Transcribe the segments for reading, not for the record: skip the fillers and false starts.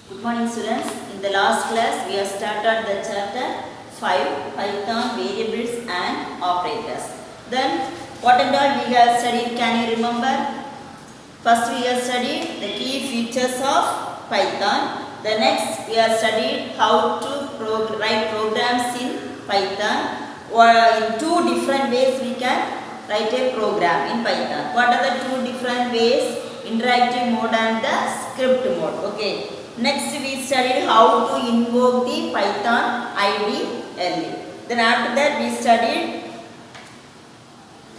Good morning students. In the last class we have started the chapter 5 Python variables and operators. Then what and all we have studied, can you remember? First we have studied the key features of Python. The next we have studied how to write programs in Python. Or in two different ways we can write a program in Python. What are the two different ways? Interactive mode and the script mode. Okay. Next we studied how to invoke the Python IDE. Then after that we studied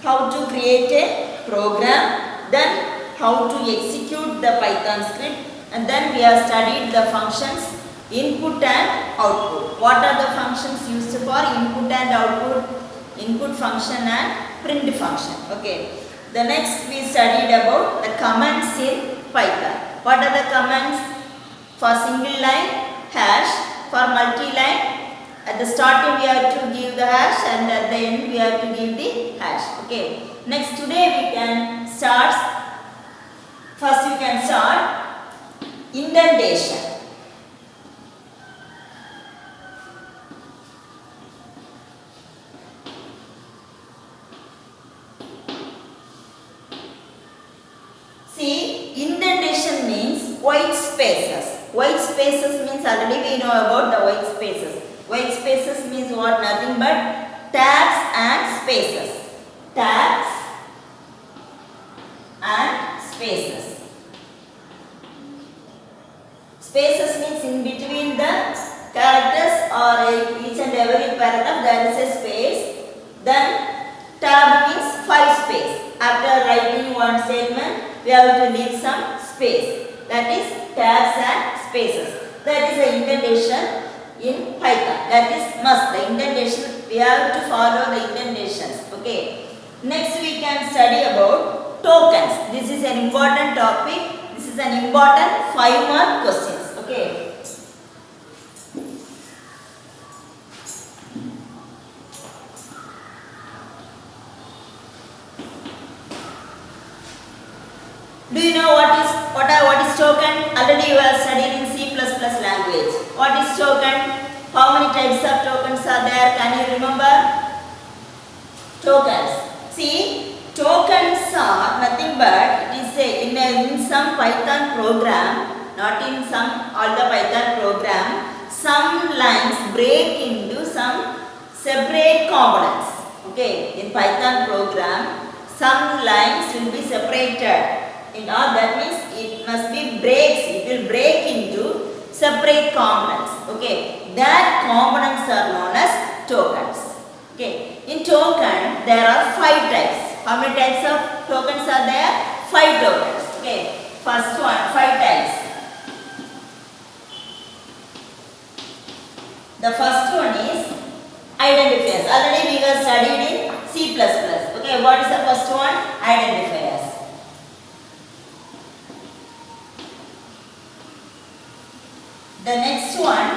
how to create a program, then how to execute the Python script, and then we have studied the functions input and output. What are the functions used for input and output? Input function and print function. Okay. The next we studied about the commands in Python. What are the commands? For single line, hash. For multi-line, at the starting we have to give the hash and at the end we have to give the hash. Okay. Next today we can start. First you can start indentation. See, indentation means white spaces. White spaces means already we know about the white spaces. White spaces means what? Nothing but tabs and spaces. Tabs and spaces. Spaces means in between the characters or each and every paragraph there is a space. Then tab means 5 space. After writing one statement, we have to leave some space. That is tabs and spaces. That is the indentation in Python. That is must. The indentation, we have to follow the indentations. Okay. Next we can study about tokens. This is an important topic. This is an important 5-mark questions. Okay. Do you know what is token? Already you have studied in C++ language. What is token? How many types of tokens are there? Can you remember? Tokens. See, tokens are nothing but it is in some Python program, not in some all the Python program. Some lines break into some separate components. Okay, in Python program, some lines will be separated. In all that means it must be breaks. It will break into separate components. Okay, that components are known as tokens. Okay, in token there are 5 types. How many types of tokens are there? 5 tokens. Okay, first one, 5 types. The first one is identifiers. Already we have studied in C++. Okay, what is the first one? Identifiers. The next one,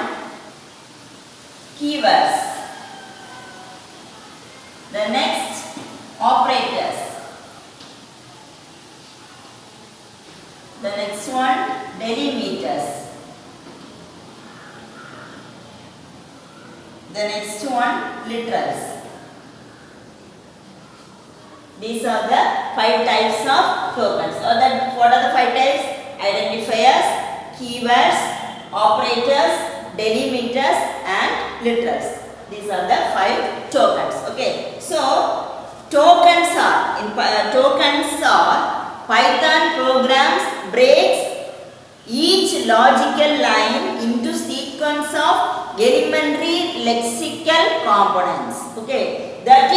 keywords. The next, operators. The next one, delimiters. The next one, literals. These are the 5 types of tokens. What are the 5 types? Identifiers, keywords, operators, delimiters and literals. These are the 5 tokens. Okay. So tokens are Python programs breaks each logical line into sequence of elementary lexical components. Okay. That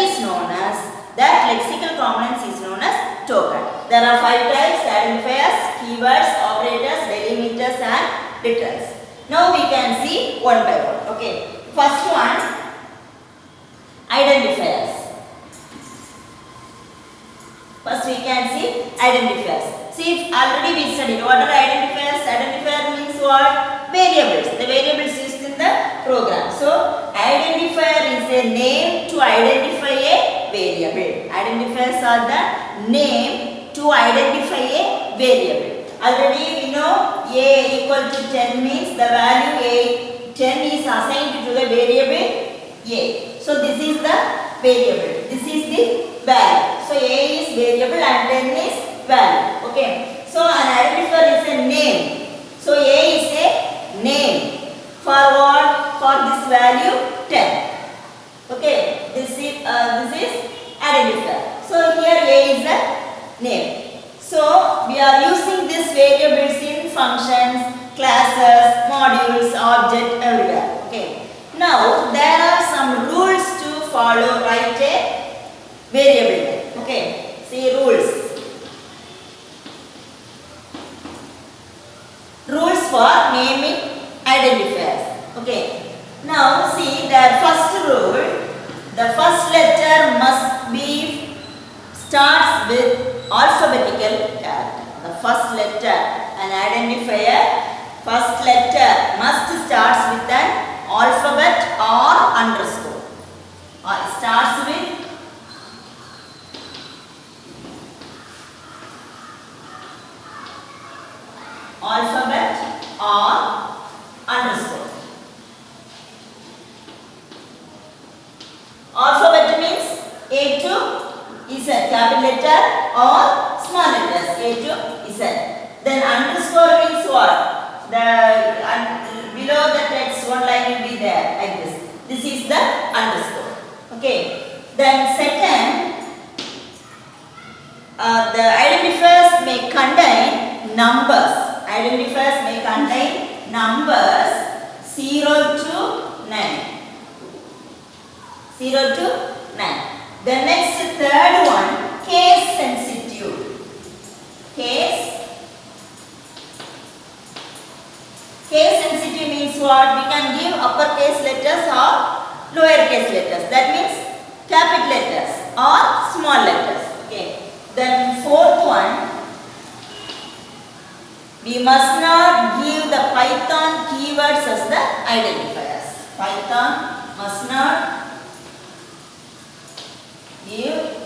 lexical components is known as token. There are 5 types: identifiers, keywords, operators, delimiters and literals. Now we can see one by one. Okay. First one, identifiers. First we can see identifiers. See, already we studied what are identifiers. Identifier means what? Variables. The variables used in the program. So identifier is a name to identify a variable. Identifiers are the name to identify a variable. Already we know a equal to 10 means the value a 10 is assigned to the variable a. So this is the variable. This is the value. So a is variable and 10 is value. Okay. So an identifier is a name. So a is a name. For what? For this value 10. Okay. This is identifier. So here a is a name. So we are using these variables in functions, classes, modules, object, everywhere. Okay. Now there are some rules to follow. Write a variable. Okay. See rules. Rules for naming identifiers. Okay. Now see the first rule. The first letter must be starts with alphabetical character. The first letter, an identifier, first letter must starts with an alphabet or underscore. Or it starts with alphabet or underscore. Alphabet means A to Z, capital letter or small letters, A to Z. Then underscore means what? The below the text one line will be there like this. This is the underscore. Okay. Then second, the identifiers may contain numbers. Identifiers may contain numbers 0 to 9. 0 to 9. The next third one, case sensitive. Case sensitive means what? We can give uppercase letters or lowercase letters. That means capital letters or small letters. Okay. Then fourth one, we must not give the Python keywords as the identifiers. Python must not give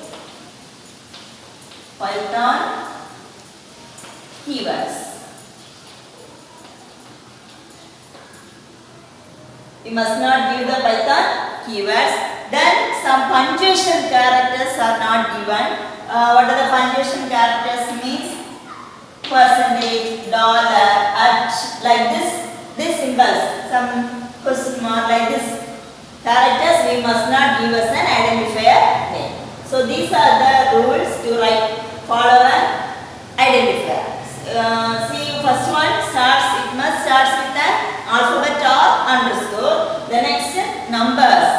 Python keywords. We must not give the Python keywords. Then some punctuation characters are not given. What are the punctuation characters means? Percentage, dollar, at, like this symbols, some question mark like this. Characters we must not give us an identifier name. So these are the rules to follow an identifier. See first one starts, it must starts with an alphabet or underscore. The next numbers.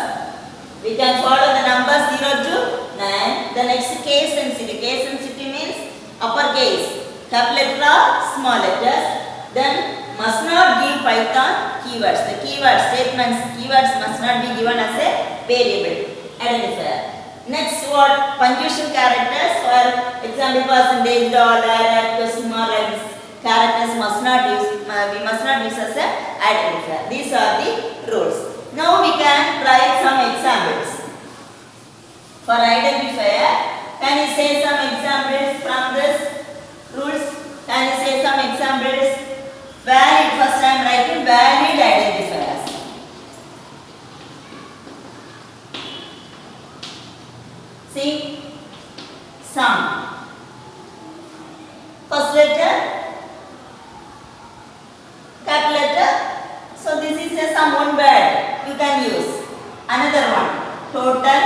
We can follow the numbers 0 to 9. The next case sensitive. Case sensitive means uppercase, capital letter or small letters. Then must not give Python keywords. The keyword statements, keywords must not be given as a variable identifier. Next what? Punctuation characters. For example, percentage, dollar, at, question mark, like this. Characters must not use. We must not use as a identifier. These are the rules. Now we can write some examples. For identifier, can you say some examples from this rules? Can you say some examples? Valid, first I am writing valid identifiers. See, sum. First letter, capital letter. So this is a sum, one word you can use. Another one, total,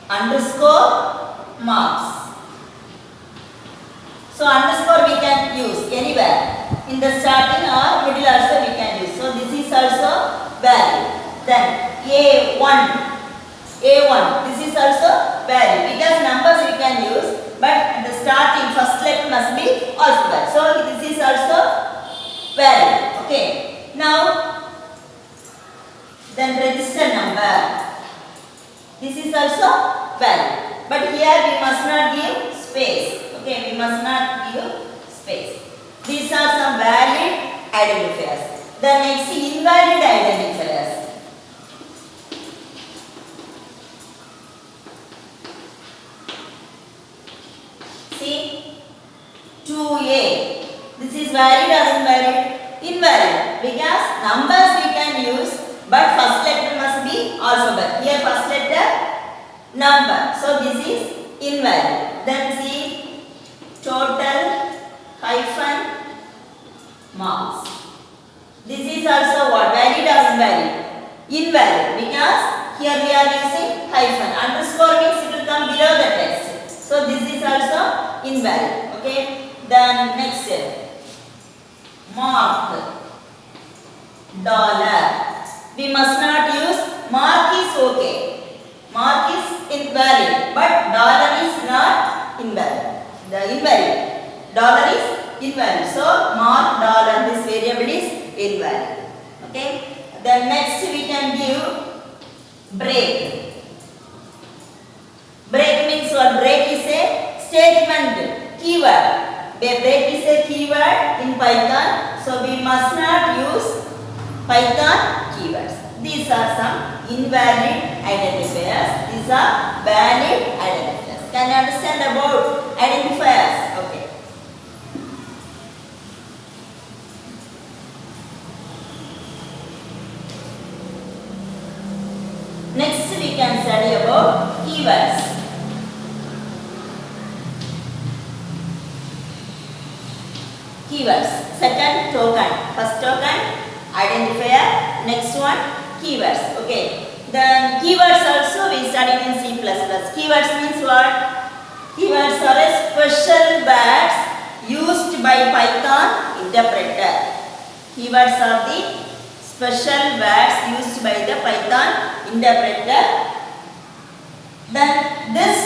underscore, marks. So underscore we can use anywhere. In the starting or middle also we can use. So this is also value. Then A1. This is also value. Because numbers we can use, but the starting first letter must be alphabet. So this is also value. Okay. Now then register number. This is also value. But here we must not give space. Okay, we must not give space. These are some valid identifiers. The next invalid identifiers. See, 2, 2a. This is valid or invalid? Invalid, because numbers we can use, but first letter must be alphabet. Here first letter number, so this is invalid. Then see total hyphen marks. This is also what? Valid or invalid? Invalid, because here we are using hyphen. Underscore means it will come below the text. So this is also invalid. Okay. Then next, mark, dollar. We must not use mark is okay. Mark is invalid, but dollar is not invalid. The invalid. Dollar is invalid. So mark, dollar, this variable is invalid. Okay. Then next we can give break. Break means what? Break is a statement, keyword. Break is a keyword in Python, so we must not use Python keywords. These are some invalid identifiers. These are valid identifiers. Can you understand about identifiers? Okay. Next we can study about keywords. Keywords. Second, token. First token, identifier. Next one, keywords. Okay. Then keywords also we studied in C++. Keywords means what? Keywords are a special words used by Python interpreter. Keywords are the special words used by the Python interpreter. Then this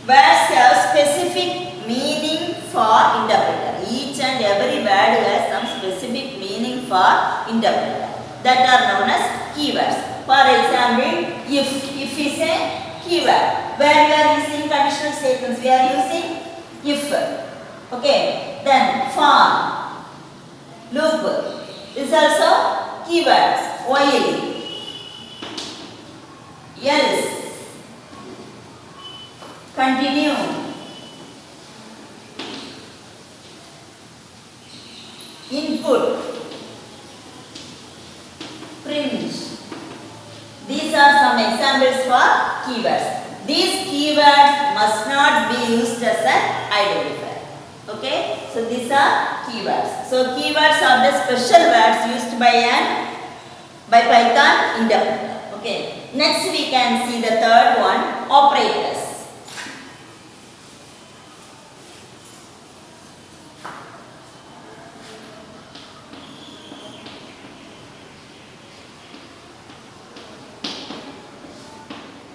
words have specific meaning for interpreter. Each and every word has some specific meaning for interpreter. That are known as keywords. For example, if is a keyword. Where we are using conditional statements, we are using if. Okay. Then for, loop is also keyword. While, else, continue, input, print. These are some examples for keywords. These keywords must not be used as an identifier. Okay, so these are keywords. So keywords are the special words used by Python interpreter. Okay, next we can see the third one, operators.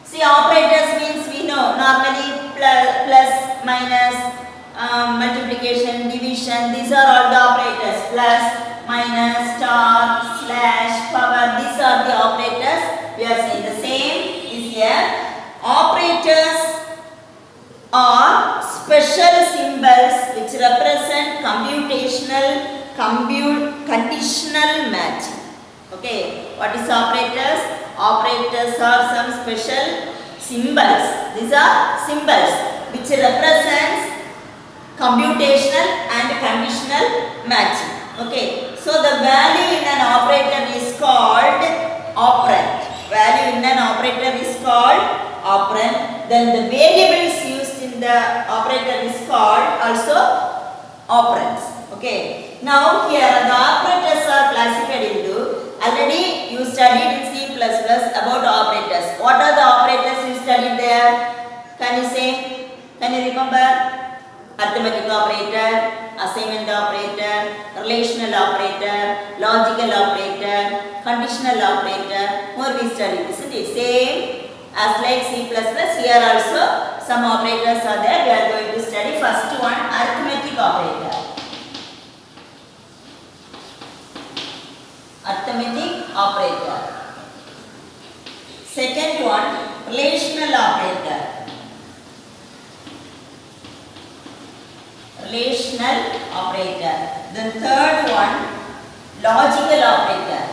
See, operators means we know normally plus, minus, multiplication, division. These are all the operators. Plus, minus, star, slash, power. These are the operators. We are saying the same is here. Operators are special symbols which represent conditional matching. Okay, what is operators? Operators are some special symbols. These are symbols which represents computational and conditional matching. Okay, so the value in an operator is called operand. Value in an operator is called operand. Then the variables used in the operator is called also operands. Okay, now here the operators are classified into, already you studied in C++ about operators. What are the operators you studied there? Can you say? Can you remember? Arithmetic operator, assignment operator, relational operator, logical operator, conditional operator. More we studied, isn't it? Same as like C++. Here also some operators are there. We are going to study. First one, arithmetic operator. Arithmetic operator. Second one, relational operator. Relational operator. The third one, logical operator.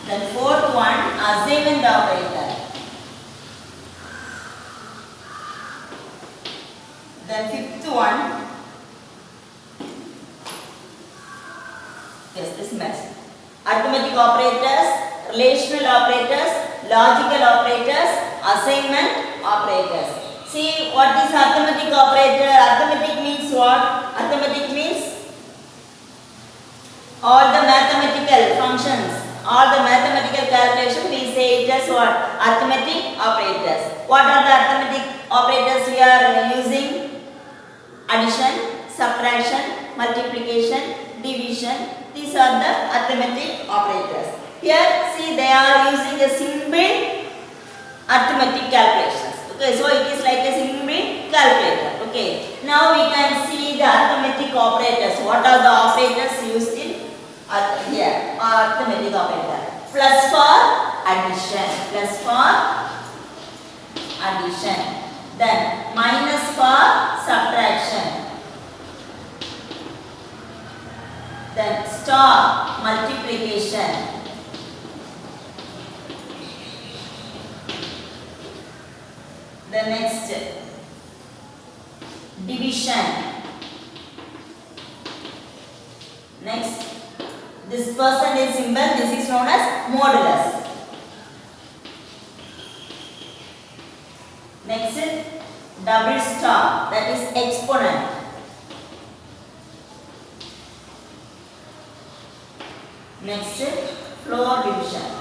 The fourth one, assignment operator. Then fifth one, yes, this match. Arithmetic operators, relational operators, logical operators, assignment operators. See what is arithmetic operator? Arithmetic means what? Arithmetic means all the mathematical functions, all the mathematical calculation, we say it as what? Arithmetic operators. What are the arithmetic operators we are using? Addition, subtraction, multiplication, division. These are the arithmetic operators. Here, see, they are using a simple arithmetic calculations. Okay, so it is like a simple calculator. Okay, now we can see the arithmetic operators. What are the operators used in here? Arithmetic operator. Plus for addition. Plus for addition. Then minus for subtraction. Then star multiplication. The next division. Next, this percentage symbol, this is known as modulus. Next, double star, that is exponent. Next, floor division.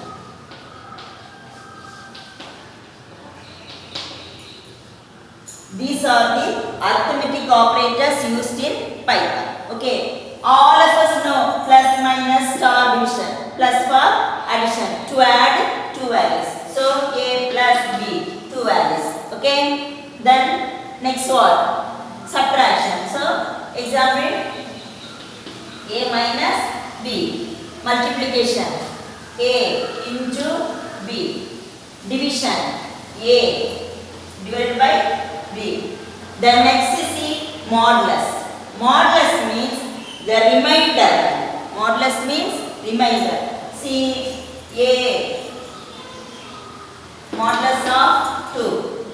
These are the arithmetic operators used in Python. Okay, all of us know plus, minus, star division, plus for addition, to add two values. So a plus b, two values. Okay, then next one, subtraction. So example, a minus b, multiplication, a into b, division, a divided by b. Then next is the modulus. Modulus means the remainder. Modulus means remainder. See, a modulus of 2.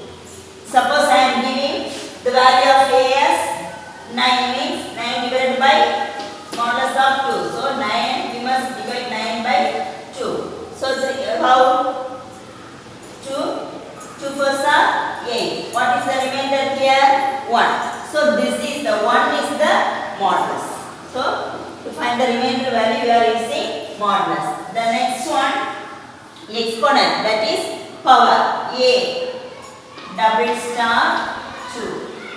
Suppose I am giving the value of a as 9, means 9 divided by modulus of 2. So 9, we must divide 9 by 2. So how? 2 first are 8. What is the remainder here? 1. So this is the 1 is the modulus. So to find the remainder value we are using modulus. The next one, exponent, that is power. A double star 2,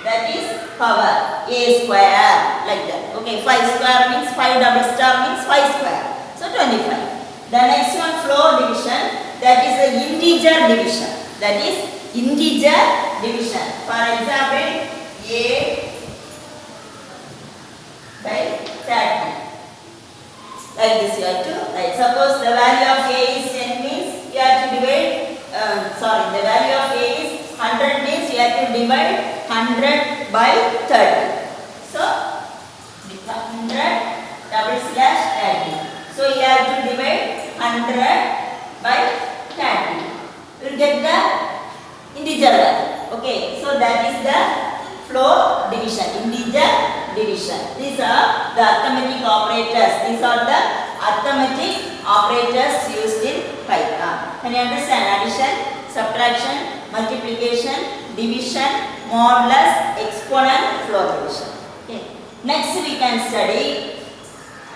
that is power. A square, like that. Okay, 5 square means 5 double star means 5 square. So 25. The next one, floor division, that is the integer division. That is integer division. For example, a by 30. Like this you have to write. Suppose the value of a is 10 means you have to divide, the value of a is 100 means you have to divide 100 by 30. So 100 double slash 30. So you have to divide 100 by 30. You will get the integer value. Okay, so that is the floor division, integer division. These are the arithmetic operators. These are the arithmetic operators used in Python. Can you understand? Addition, subtraction, multiplication, division, modulus, exponent, floor division. Okay. Next we can study.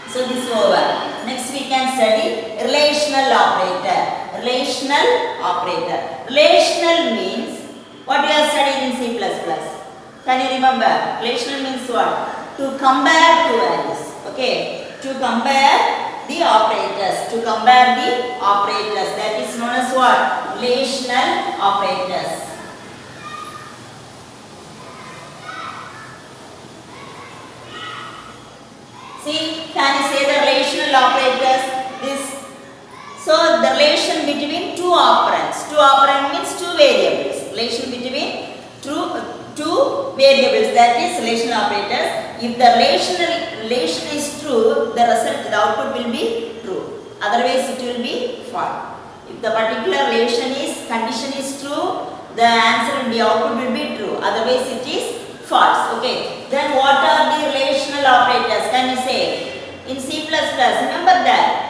So this is over. Next we can study relational operator. Relational operator. Relational means what we have studied in C++. Can you remember? Relational means what? To compare two values. Okay. To compare the operators. To compare the operators. That is known as what? Relational operators. See, can you say the relational operators? This. So the relation between two operands. Two operand means two variables. Relation between two variables, that is relational operators. If the relation is true, the result, the output will be true. Otherwise, it will be false. If the particular condition is true, the answer will be output will be true. Otherwise, it is false. Okay. Then what are the relational operators? Can you say? In C++, remember that.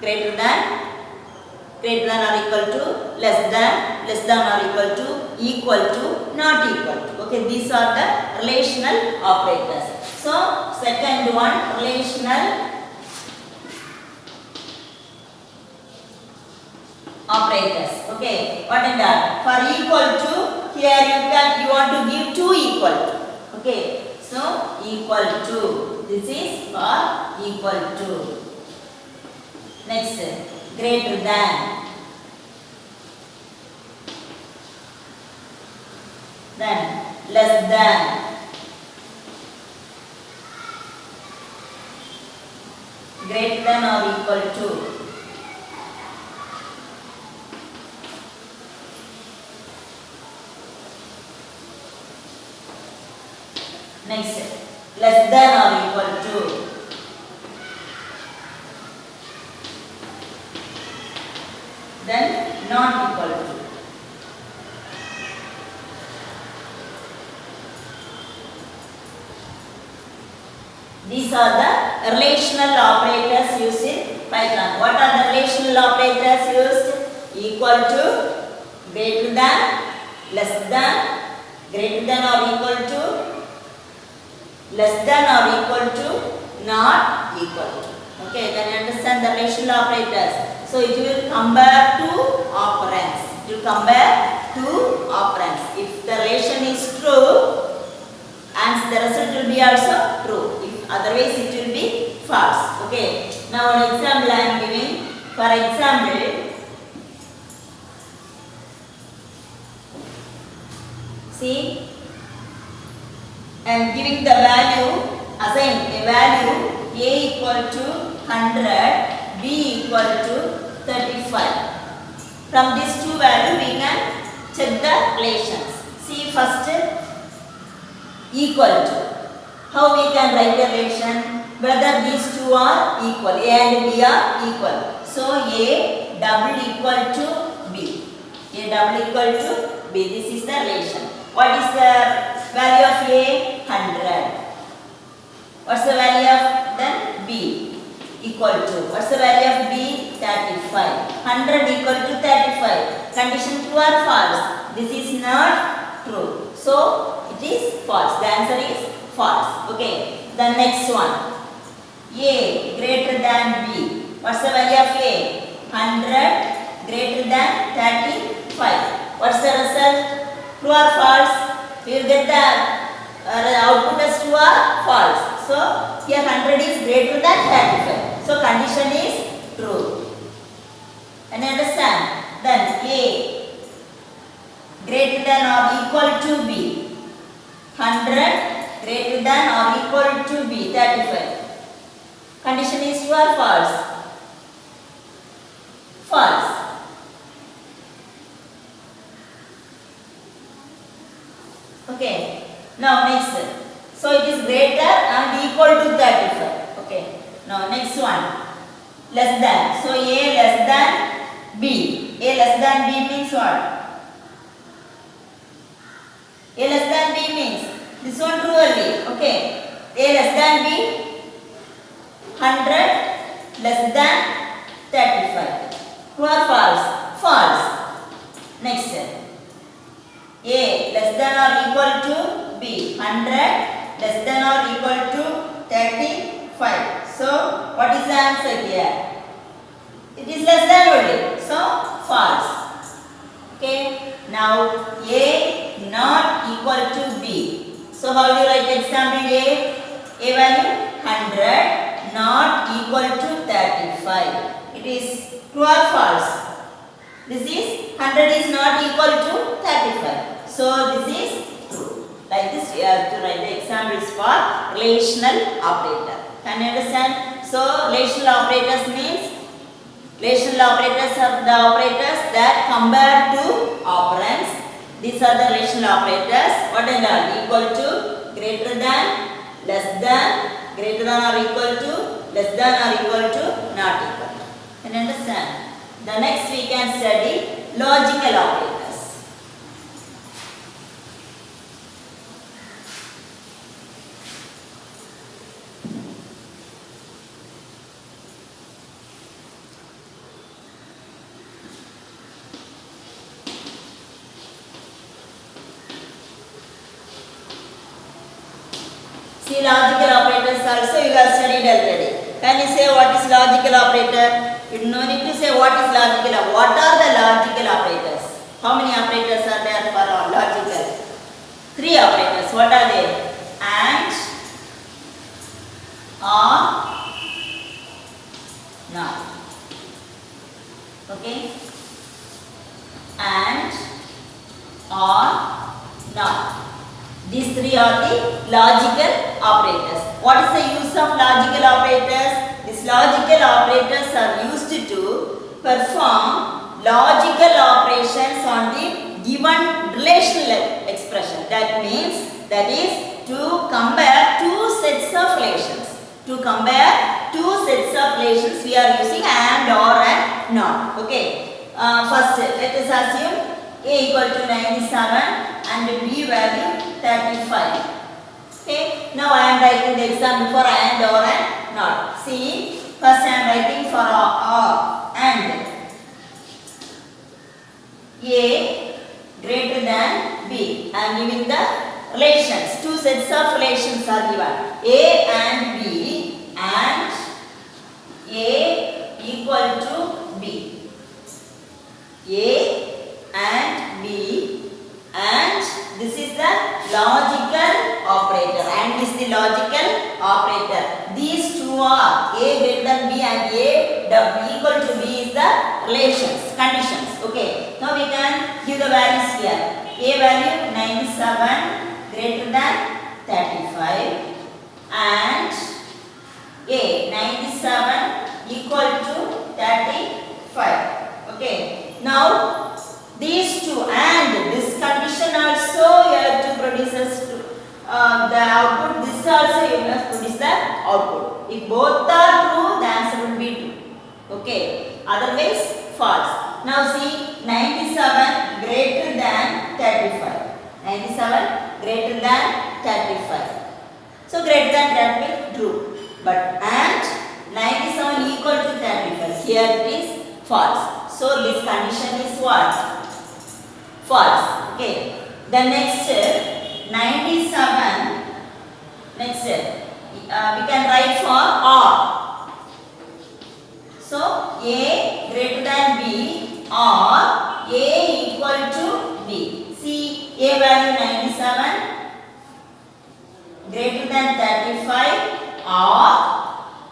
Greater than or equal to, less than or equal to, not equal to. Okay, these are the relational operators. So, second one, relational operators. Okay, what is that? For equal to, here you want to give two equal to. Okay, so equal to. This is for equal to. Next, greater than. Then less than. Greater than or equal to. Next, less than or equal to. Then not equal to. These are the relational operators used in Python. What are the relational operators used? Equal to, greater than, less than, greater than or equal to, less than or equal to, not equal to. Okay, can you understand the relational operators? So it will compare two operands. It will compare two operands. If the relation is true, and the result will be also true. If otherwise it will be false. Okay. Now an example I am giving. For example, see, I am giving the value, assign a value a equal to 100, b equal to 35. From these two values we can check the relations. See, first equal to. How we can write the relation? Whether these two are equal, a and b are equal. So a double equal to b. A double equal to b. This is the relation. What is the value of a? 100. What's the value of then b? Equal to. What's the value of b? 35. 100 equal to 35. Condition true or false? This is not true. So it is false. The answer is false. Okay. The next one. A greater than b. What's the value of a? 100 greater than 35. What's the result? True or false? We will get the output as true or false. So here 100 is greater than 35. So condition is true. And understand? Then a greater than or equal to b. 100 greater than or equal to b. 35. Condition is true or false? False. Okay. Now next. So it is greater and equal to 35. Okay. Now next one. Less than. So a less than b. A less than b means what? A less than b means this one true only. Okay. A less than b. 100 less than 35. True or false? False. Next. A less than or equal to b. 100 less than or equal to 35. So what is the answer here? It is less than only. So false. Okay. Now a not equal to b. So how do you write example a? A value 100 not equal to 35. It is true or false? This is 100 is not equal to 35. So this is true. Like this we have to write the examples for relational operator. Can you understand? So relational operators means relational operators are the operators that compare two operands. These are the relational operators. What are they? Equal to, greater than, less than, greater than or equal to, less than or equal to, not equal to. Can you understand? The next we can study logical operators. See, logical operators also you have studied already. Can you say what is logical operator? You no need to say what is logical. What are the logical operators? How many operators are there for logical? 3 operators. What are they? And, or, not. Okay? And, or, not. These 3 are the logical operators. What is the use of logical operators? These logical operators are used to perform logical operations on the given relational expression. That means, that is to compare 2 sets of relations. To compare 2 sets of relations, we are using and, or, and not. Okay. First, let us assume A equal to 97 and B value 35. Okay. Now I am writing the example for and, or, and not. See, first I am writing for and. A greater than B. I am giving the relations. 2 sets of relations are given. A and B and A equal to B. A and B and this is the logical operator and this is the logical operator. These 2 are A greater than B and A equal to B is the relations, conditions. Okay. Now we can give the values here. A value 97 greater than 35 and A 97 equal to 35. Okay. Now these 2 and this condition also you have to produce the output. This also you must produce the output. If both are true, the answer will be true. Okay. Otherwise false. Now see, 97 greater than 35. 97 greater than 35. So greater than that means true. But and 97 equal to 35. Here it is false. So this condition is what? False. Okay. The next 97. Next we can write for or. So A greater than B or A equal to B. See, A value 97 greater than 35 or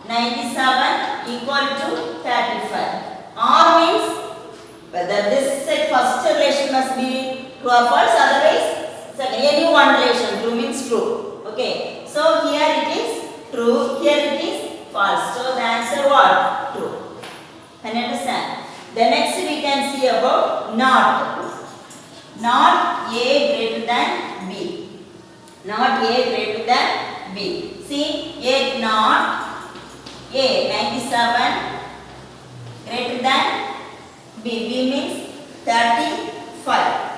97 equal to 35. Or means whether this first relation must be true or false, otherwise any one relation, true means true. Okay. So here it is true, here it is false. So the answer what? True. Can you understand? The next we can see about not. Not A greater than B. Not A greater than B. See, A not A 97 greater than B. B means 35.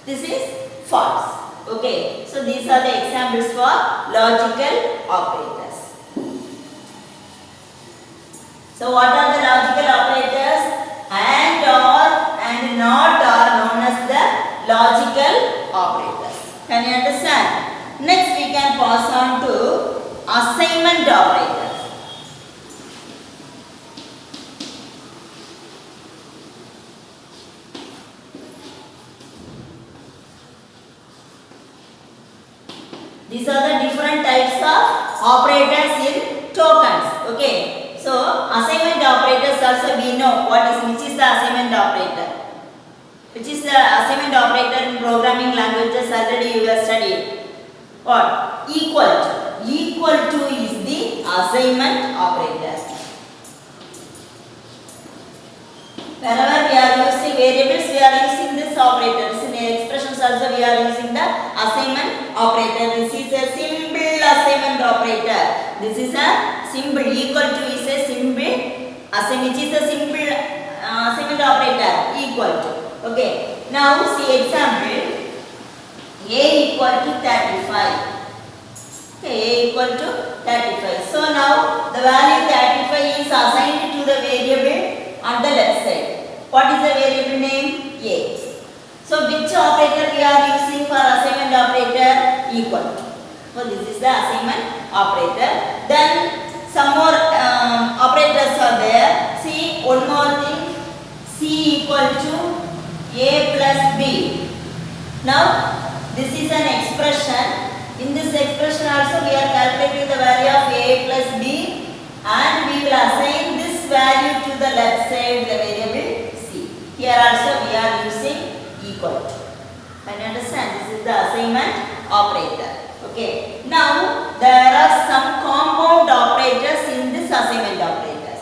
This is false. Okay. So these are the examples for logical operators. So what are the logical operators? And, or, and not are known as the logical operators. Can you understand? Next we can pass on to assignment operators. These are the different types of operators in tokens. Okay. So assignment operators also we know which is the assignment operator. Which is the assignment operator in programming languages already you have studied. What? Equal to. Equal to is the assignment operator. Whenever we are using variables, we are using this operators. In expressions also we are using the assignment operator. This is a simple assignment operator. This is a simple. Equal to is a simple assignment. Which is a simple assignment operator. Equal to. Okay. Now see example. A equal to 35. Okay. A equal to 35. So now the value 35 is assigned to the variable on the left side. What is the variable name? A. So which operator we are using for assignment operator? Equal to. So this is the assignment operator. Then some more operators are there. See, one more thing. C equal to A plus B. Now this is an expression. In this expression also we are calculating the value of A plus B, and we will assign this value to the left side, the variable C. Here also we are using equal to. Can you understand? This is the assignment operator. Okay. Now there are some compound operators in this assignment operators.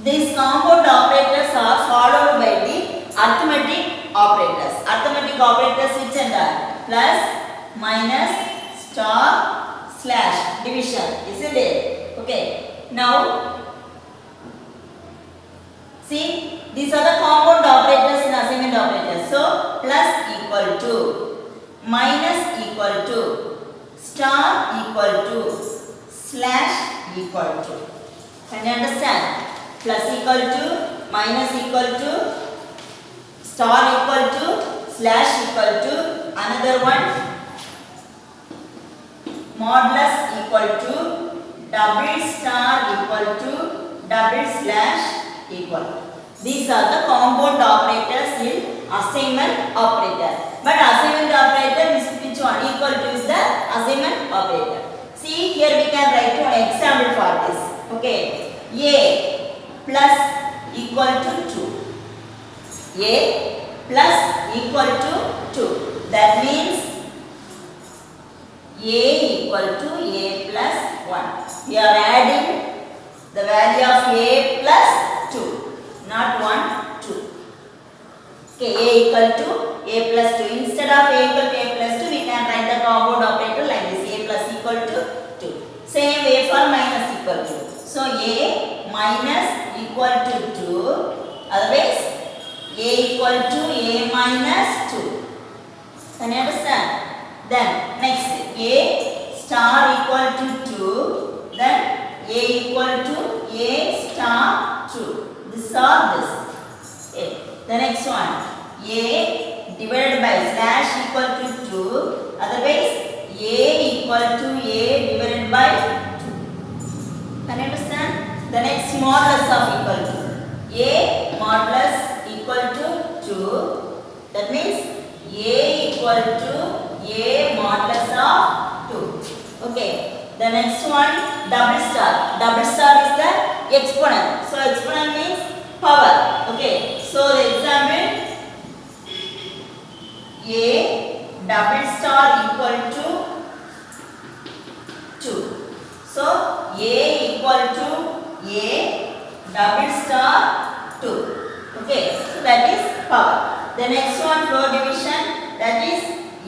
These compound operators are followed by the arithmetic operators. Arithmetic operators which are plus, minus, star, slash, division, isn't it? Okay. Now see, these are the compound operators in assignment operators. So plus equal to, minus equal to, star equal to, slash equal to. Can you understand? Plus equal to, minus equal to, star equal to, slash equal to, another one, modulus equal to, double star equal to, double slash equal. These are the compound operators in assignment operator. But assignment operator is which one? Equal to is the assignment operator. See, here we can write one example for this. Okay. A plus equal to 2. A plus equal to 2. That means A equal to A plus 1. We are adding the value of A plus 2. Not 1, 2. Okay, A equal to A plus 2. Instead of A equal to A plus 2, we can write the compound operator like this. A plus equal to 2. Same way for minus equal to. So, A minus equal to 2. Otherwise, A equal to A minus 2. Can you understand? Then, next, A star equal to 2. Then, A equal to A star 2. This or this. Okay. The next one, A divided by slash equal to 2. Otherwise, A equal to A divided by 2. Can you understand? The next modulus of equal to. A modulus equal to 2. That means A equal to A modulus of 2. Okay. The next one, double star. Double star is the exponent. So exponent means power. Okay. So the example, A double star equal to 2. So A equal to A double star 2. Okay. So that is power. The next one, floor division, that is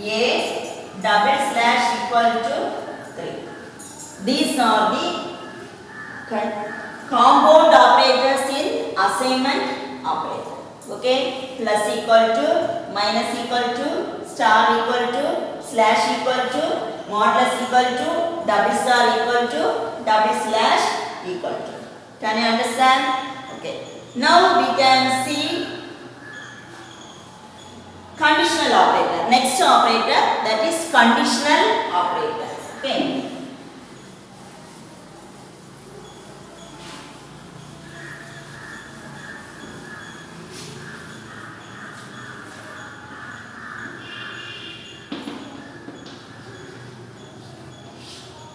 A double slash equal to 3. These are the compound operators in assignment operator. Okay, plus equal to, minus equal to, star equal to, slash equal to, modulus equal to, double star equal to, double slash equal to. Can you understand? Okay. Now we can see conditional operator. Next operator, that is conditional operator. Okay.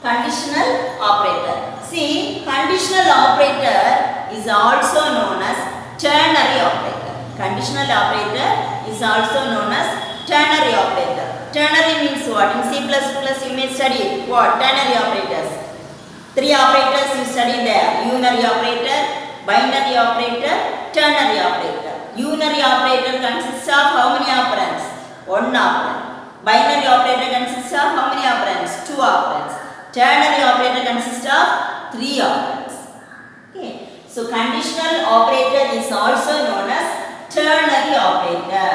Conditional operator. See, conditional operator is also known as ternary operator. Conditional operator is also known as ternary operator. Ternary means what? In C++ you may study what? Ternary operators. 3 operators you study there. Unary operator, binary operator, ternary operator. Unary operator consists of how many operands? 1 operand. Binary operator consists of how many operands? 2 operands. Ternary operator consists of 3 operands. Okay. So conditional operator is also known as ternary operator.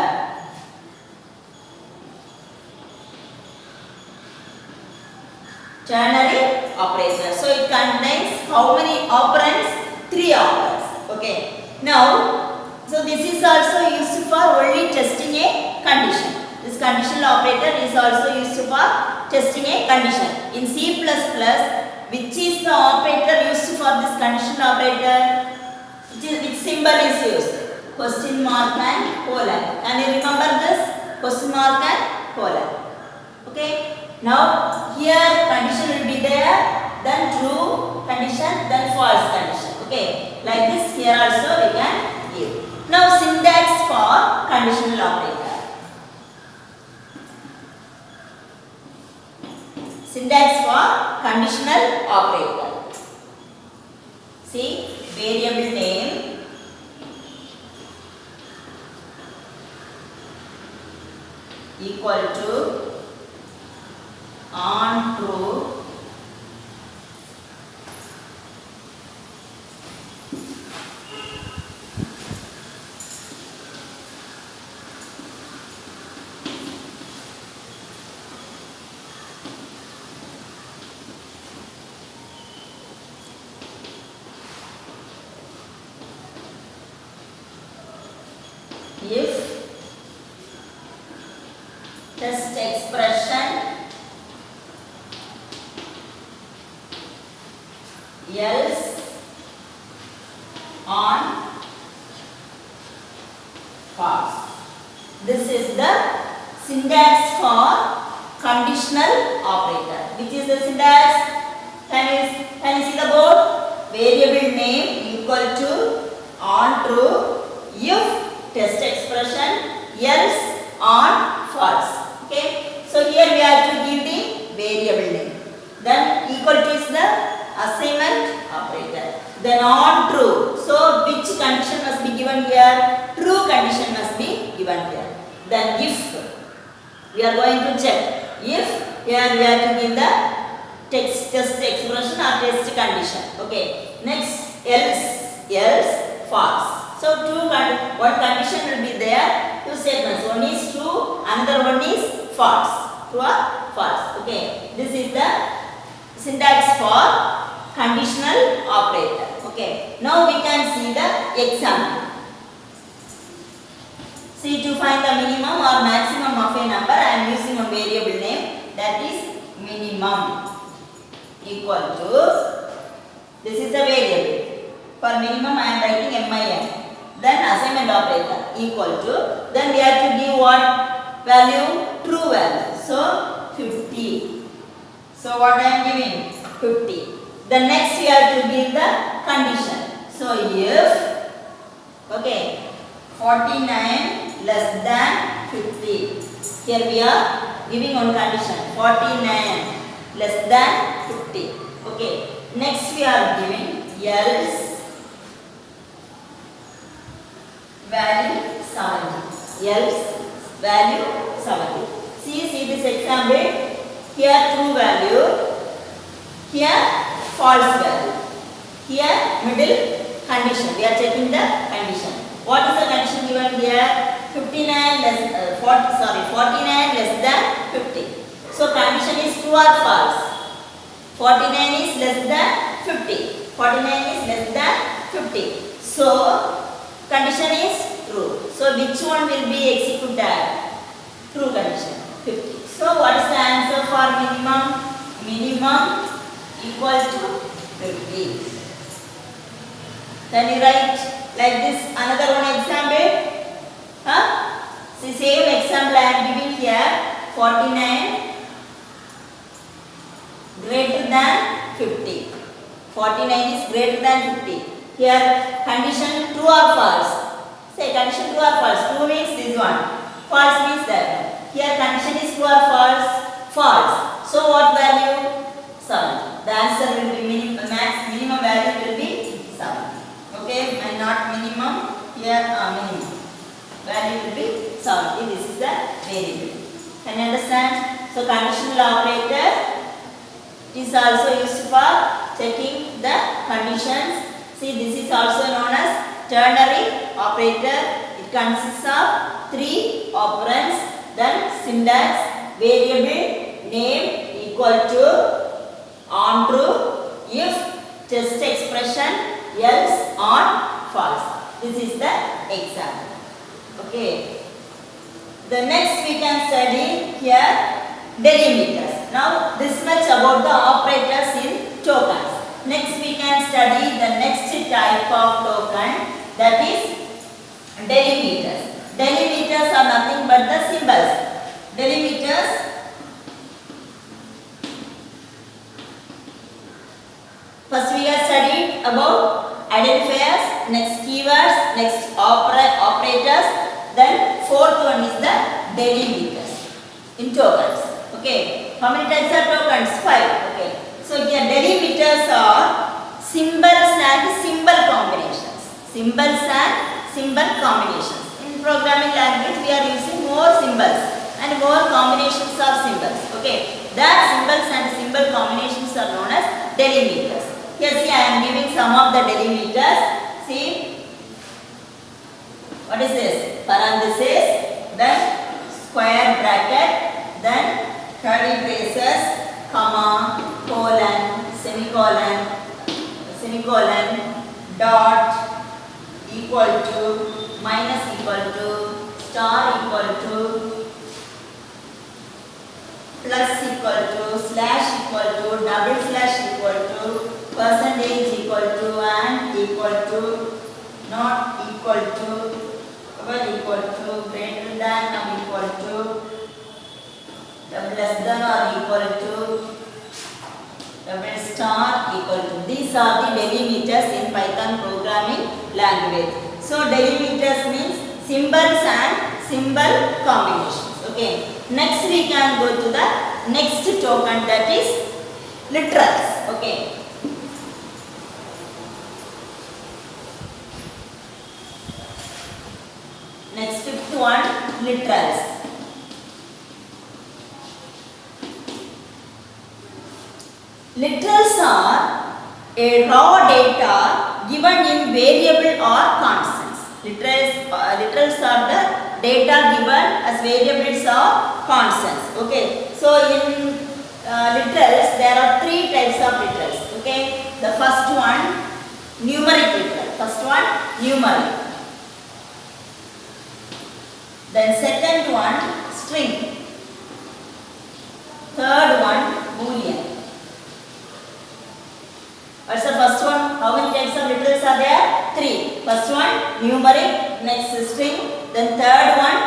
Ternary operator. So it contains how many operands? 3 operands. Okay. Now, so this is also used for only testing a condition. This This conditional operator is also used for testing a condition. In C++, which is the operator used for this conditional operator? Which symbol is used? Question mark and colon. Can you remember this? Question mark and colon. Okay. Now here condition will be there, then true condition, then false condition. Okay. Like this here also we can give. Now syntax for conditional operator. Syntax for conditional operator. See, variable name equal to on true if test expression else on false. This is the syntax for conditional operator. Which is the syntax? Can you see the board? Variable name equal to on true if test expression else on false. Okay. So here we have to give the variable name. Then equal to is the assignment operator. Then on true. So which condition must be given here? True condition must be given here. Then if we are going to check. If here we have to give the test expression or test condition. Okay. Next else false. So one condition will be there. Two statements. One is true. Another one is false. True or false. Okay. This is the syntax for conditional operator. Okay. Now we can see the example. See, to find the minimum or maximum of a number, I am using a variable name, that is minimum equal to, this is the variable. For minimum I am writing min. Then assignment operator equal to, then we have to give what value? True value. So 50. So what I am giving? 50. The next we have to give the condition. So if, okay, 49 less than 50. Here we are giving one condition. 49 less than 50. Okay. Next we are giving else value 70. Else value 70. See this example. Here true value. Here false value. Here middle condition. We are checking the condition. What is the condition given here? 49 less 49 less than 50. So condition is true or false? 49 is less than 50. 49 is less than 50. So condition is true. So which one will be executed? True condition 50. So what is the answer for minimum? Minimum equal to 50. Can you write like this another one example? See, same example I am giving here. 49 greater than 50. 49 is greater than 50. Here condition true or false? Say condition true or false. True means this one. False means that. Here condition is true or false? False. So what value? 7. The answer will be minimum value will be 7. Okay, and not minimum. Here minimum value will be 70. This is the variable. Can you understand? So conditional operator is also used for checking the conditions. See, this is also known as ternary operator. It consists of 3 operands. Then syntax variable name equal to on true if test expression else on false. This is the example. Okay. The next we can study here delimiters. Now this much about the operators in tokens. Next we can study the next type of token, that is delimiters. Delimiters are nothing but the symbols. Delimiters, first we have studied about identifiers, next keywords, next operators, then fourth one is the delimiters in tokens. Okay, how many types are tokens? 5. Okay, so here delimiters are symbols and symbol combinations. Symbols and symbol combinations. In programming language we are using more symbols and more combinations of symbols. Okay, that symbols and symbol combinations are known as delimiters. Here see, I am giving some of the delimiters. See, what is this? Parenthesis, then square bracket, then curly braces, comma, colon, semicolon, dot, equal to, minus equal to, star equal to, plus equal to, slash equal to, double slash equal to, percentage equal to, and equal to, not equal to, equal to, greater than or equal to, less than or equal to, double star equal to. These are the delimiters in Python programming language. So delimiters means symbols and symbol combinations. Okay. Next we can go to the next token, that is literals. Okay. Next fifth one, literals. Literals are a raw data given in variable or constants. Literals are the data given as variables or constants. Okay. So in literals there are 3 types of literals. Okay. The first one, numeric literal. First one, numeric. Then second one, string. Third one, boolean. What's the first one? How many types of literals are there? 3. First one, numeric, next string, then third one,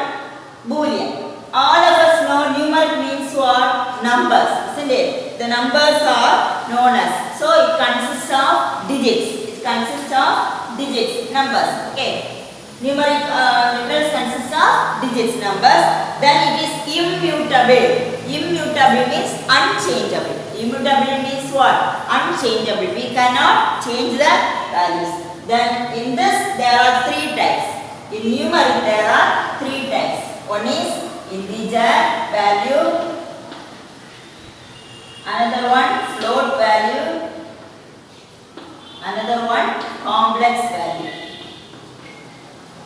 boolean. All of us know numeric means what? Numbers, isn't it? The numbers are known as. So it consists of digits. It consists of digits, numbers. Okay. Numeric literals consist of digits, numbers. Then it is immutable. Immutable means unchangeable. Immutable means what? Unchangeable. We cannot change the values. Then in this there are 3 types. In numeric there are 3 types. One is integer value. Another one float value. Another one complex value.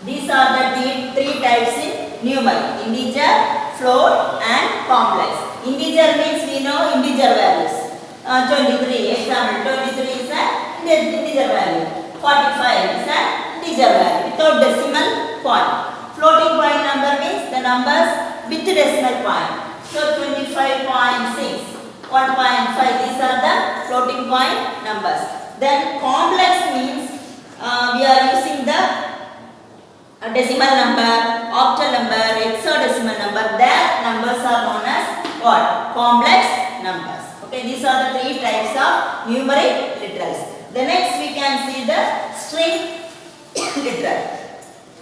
These are the 3 types in numeric: integer, float and complex. Integer means we know integer values. 23, example, 23 is an integer value. 45 is an integer value without decimal point. Floating point number means the numbers with decimal point. So 25.6, 1.5, these are the floating point numbers. Then complex means we are using the decimal number, octal number, hexadecimal number. Their numbers are known as what? Complex numbers. Okay, these are the 3 types of numeric literals. The next we can see the string literal.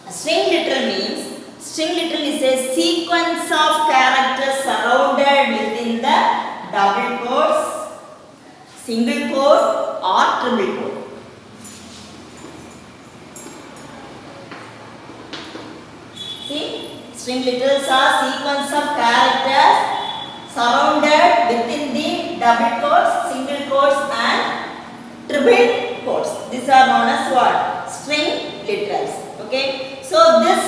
String literal means, string literal is a sequence of characters surrounded within the double quotes, single quote or triple quote. See, string literals are sequence of characters surrounded within the double quotes, single quotes and triple quotes. These are known as what? String literals. Okay. So this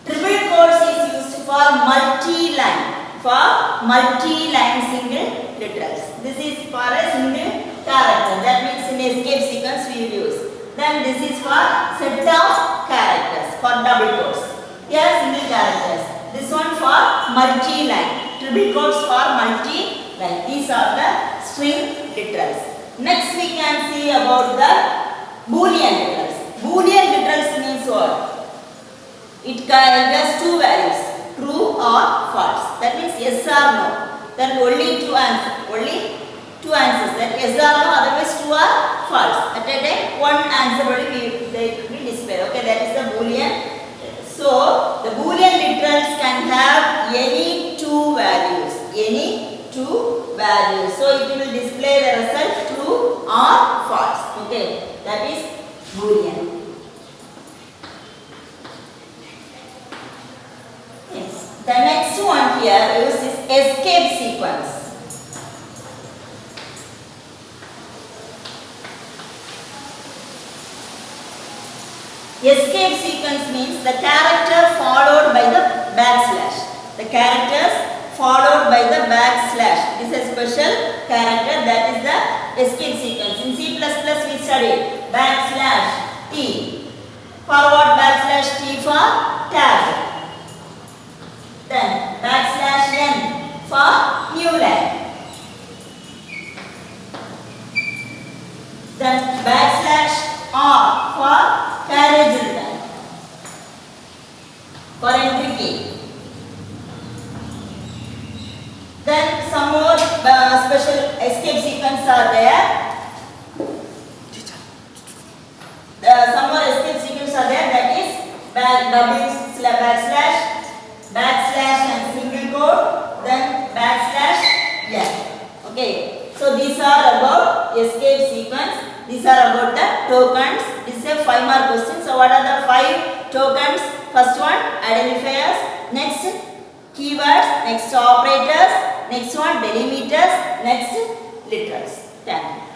triple quotes is used for multi-line. For multi-line single literals. This is for a single character. That means in escape sequence we will use. Then this is for set of characters for double quotes. Here single characters. this one for multi-line. Triple quotes for multi-line. These are the string literals. Next we can see about the Boolean literals. Boolean literals means what? It has two values, true or false. That means yes or no. Then only two answers. Only two answers. That yes or no, otherwise true or false. At a time, one answer only they will be displayed. Okay, that is the Boolean. So the Boolean literals can have any two values. Any two values. So it will display the result true or false. Okay, that is Boolean. Yes. The next one here is escape sequence. Escape sequence means the character followed by the backslash. The characters followed by the backslash. This is a special character, that is the escape sequence. In C++ we studied backslash T. Forward backslash T for tab. Then backslash N for new line. Then backslash R for carriage return, for entry key. Then some more special escape sequence are there. Some more escape sequence are there, that is backslash and single quote, then backslash N. Okay, so these are about escape sequence. These are about the tokens. This is a 5 mark question. So what are the 5 tokens? First one, identifiers. Next, keywords. Next, operators. Next one, delimiters. Next, literals. Thank you.